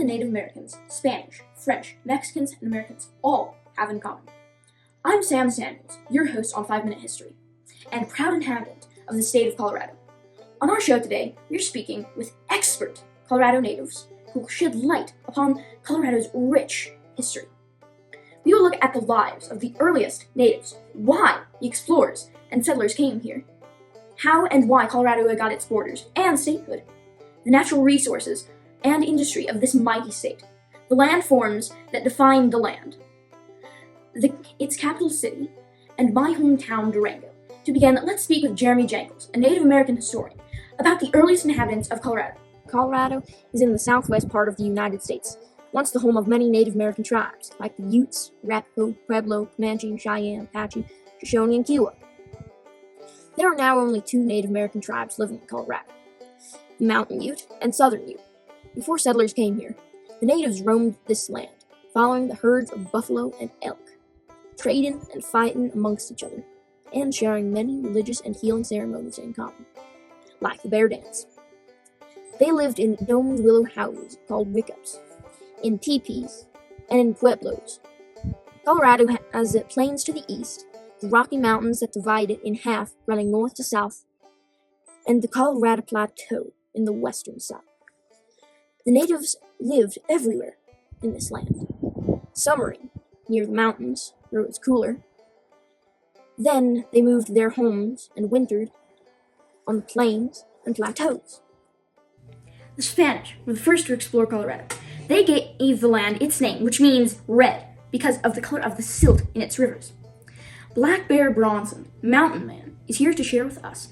the Native Americans, Spanish, French, Mexicans, and Americans all have in common. I'm Sam Samuels, your host on 5 Minute History, and proud inhabitant of the state of Colorado. On our show today, we're speaking with expert Colorado natives who will shed light upon Colorado's rich history. We will look at the lives of the earliest natives, why the explorers and settlers came here, how and why Colorado got its borders and statehood, the natural resources and industry of this mighty state, the landforms that define the land, its capital city, and my hometown, Durango. To begin, let's speak with Jeremy Jangles, a Native American historian, about the earliest inhabitants of Colorado. Colorado is in the southwest part of the United States, once the home of many Native American tribes, like the Utes, Arapaho, Pueblo, Comanche, Cheyenne, Apache, Shoshone, and Kiowa. There are now only 2 Native American tribes living in Colorado, the Mountain Ute and Southern Ute. Before settlers came here, the natives roamed this land, following the herds of buffalo and elk, trading and fighting amongst each other, and sharing many religious and healing ceremonies in common, like the bear dance. They lived in domed willow houses called wickups, in teepees, and in pueblos. Colorado has plains to the east, the Rocky Mountains that divide it in half running north to south, and the Colorado Plateau in the western side. The natives lived everywhere in this land, summering near the mountains where it was cooler. Then they moved their homes and wintered on the plains and plateaus. The Spanish were the first to explore Colorado. They gave the land its name, which means red, because of the color of the silt in its rivers. Black Bear Bronson, Mountain Man, is here to share with us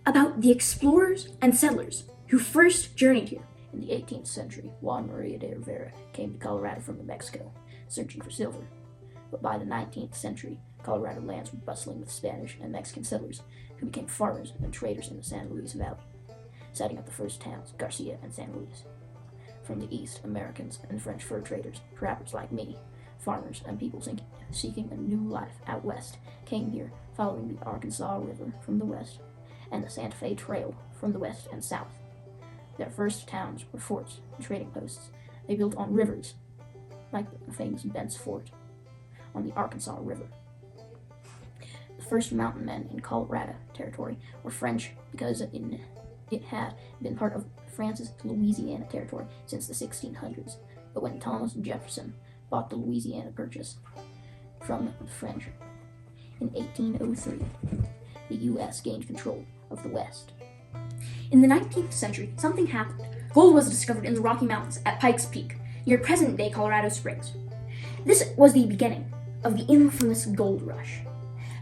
about the explorers and settlers who first journeyed here. In the 18th century, Juan Maria de Rivera came to Colorado from New Mexico, searching for silver. But by the 19th century, Colorado lands were bustling with Spanish and Mexican settlers who became farmers and traders in the San Luis Valley, setting up the first towns, Garcia and San Luis. From the east, Americans and French fur traders, trappers like me, farmers and people seeking a new life out west, came here following the Arkansas River from the west and the Santa Fe Trail from the west and south. Their first towns were forts and trading posts they built on rivers, like the famous Bent's Fort on the Arkansas River. The first mountain men in Colorado Territory were French because it had been part of France's Louisiana Territory since the 1600s. But when Thomas Jefferson bought the Louisiana Purchase from the French in 1803, the U.S. gained control of the West. In the 19th century, something happened. Gold was discovered in the Rocky Mountains at Pikes Peak, near present-day Colorado Springs. This was the beginning of the infamous gold rush.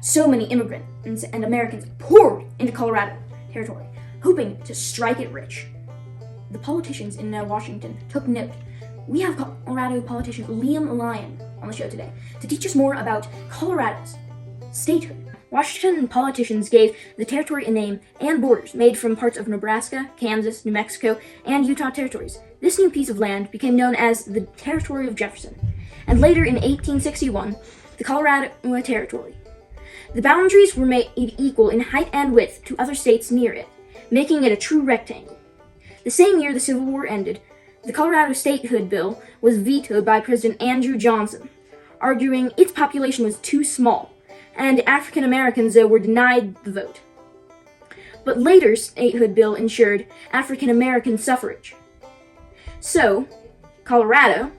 So many immigrants and Americans poured into Colorado Territory, hoping to strike it rich. The politicians in Washington took note. We have Colorado politician Liam Lyon on the show today to teach us more about Colorado's statehood. Washington politicians gave the territory a name and borders made from parts of Nebraska, Kansas, New Mexico, and Utah territories. This new piece of land became known as the Territory of Jefferson, and later in 1861, the Colorado Territory. The boundaries were made equal in height and width to other states near it, making it a true rectangle. The same year the Civil War ended, the Colorado Statehood Bill was vetoed by President Andrew Johnson, arguing its population was too small, and African Americans were denied the vote. But later statehood bill ensured African American suffrage. So, Colorado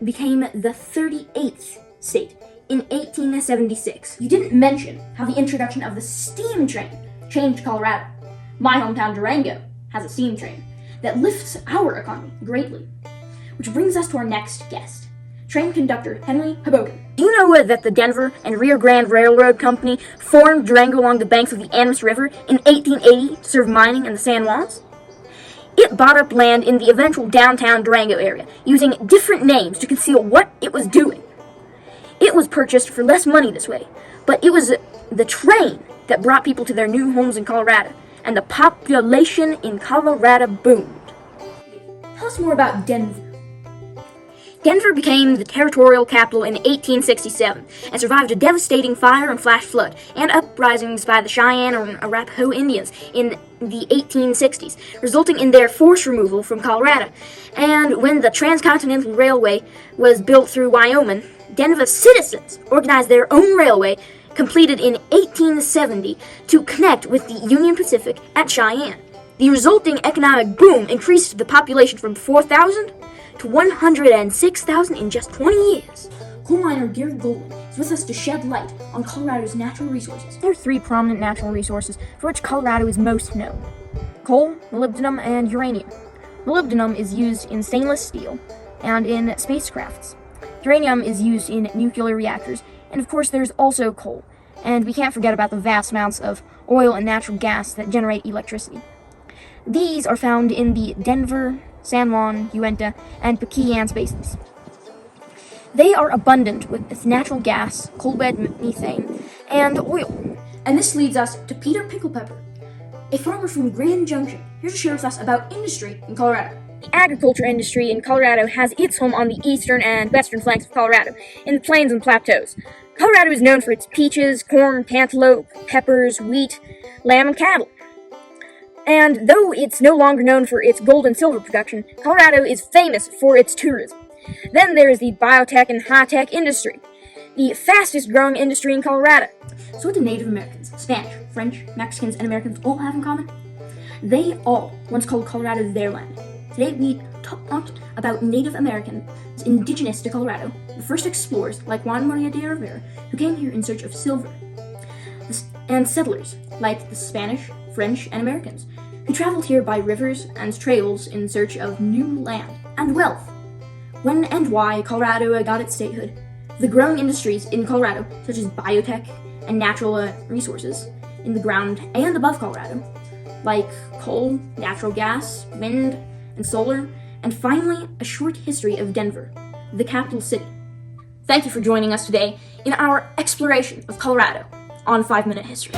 became the 38th state in 1876. You didn't mention how the introduction of the steam train changed Colorado. My hometown, Durango, has a steam train that lifts our economy greatly. Which brings us to our next guest, train conductor Henry Hoboken. Do you know that the Denver and Rio Grande Railroad Company formed Durango along the banks of the Animas River in 1880 to serve mining in the San Juans? It bought up land in the eventual downtown Durango area, using different names to conceal what it was doing. It was purchased for less money this way, but it was the train that brought people to their new homes in Colorado, and the population in Colorado boomed. Tell us more about Denver. Denver became the territorial capital in 1867 and survived a devastating fire and flash flood and uprisings by the Cheyenne and Arapaho Indians in the 1860s, resulting in their forced removal from Colorado. And when the Transcontinental Railway was built through Wyoming, Denver citizens organized their own railway, completed in 1870, to connect with the Union Pacific at Cheyenne. The resulting economic boom increased the population from 4,000 to 106,000 in just 20 years. Coal miner Gary Goldman is with us to shed light on Colorado's natural resources. There are three prominent natural resources for which Colorado is most known: coal, molybdenum, and uranium. Molybdenum is used in stainless steel and in spacecrafts. Uranium is used in nuclear reactors, and of course there's also coal. And we can't forget about the vast amounts of oil and natural gas that generate electricity. These are found in the Denver, San Juan, Uinta, and Pequean basins. They are abundant with natural gas, coal bed methane, and oil. And this leads us to Peter Picklepepper, a farmer from Grand Junction, here to share with us about industry in Colorado. The agriculture industry in Colorado has its home on the eastern and western flanks of Colorado, in the plains and plateaus. Colorado is known for its peaches, corn, cantaloupe, peppers, wheat, lamb, and cattle. And though it's no longer known for its gold and silver production, Colorado is famous for its tourism. Then there is the biotech and high-tech industry, the fastest growing industry in Colorado. So what do Native Americans, Spanish, French, Mexicans, and Americans all have in common? They all once called Colorado their land. Today we talked about Native Americans indigenous to Colorado, the first explorers like Juan Maria de Rivera, who came here in search of silver, and settlers like the Spanish, French, and Americans, who traveled here by rivers and trails in search of new land and wealth. When and why Colorado got its statehood, the growing industries in Colorado, such as biotech and natural resources in the ground and above Colorado, like coal, natural gas, wind, and solar, and finally, a short history of Denver, the capital city. Thank you for joining us today in our exploration of Colorado on 5 Minute History.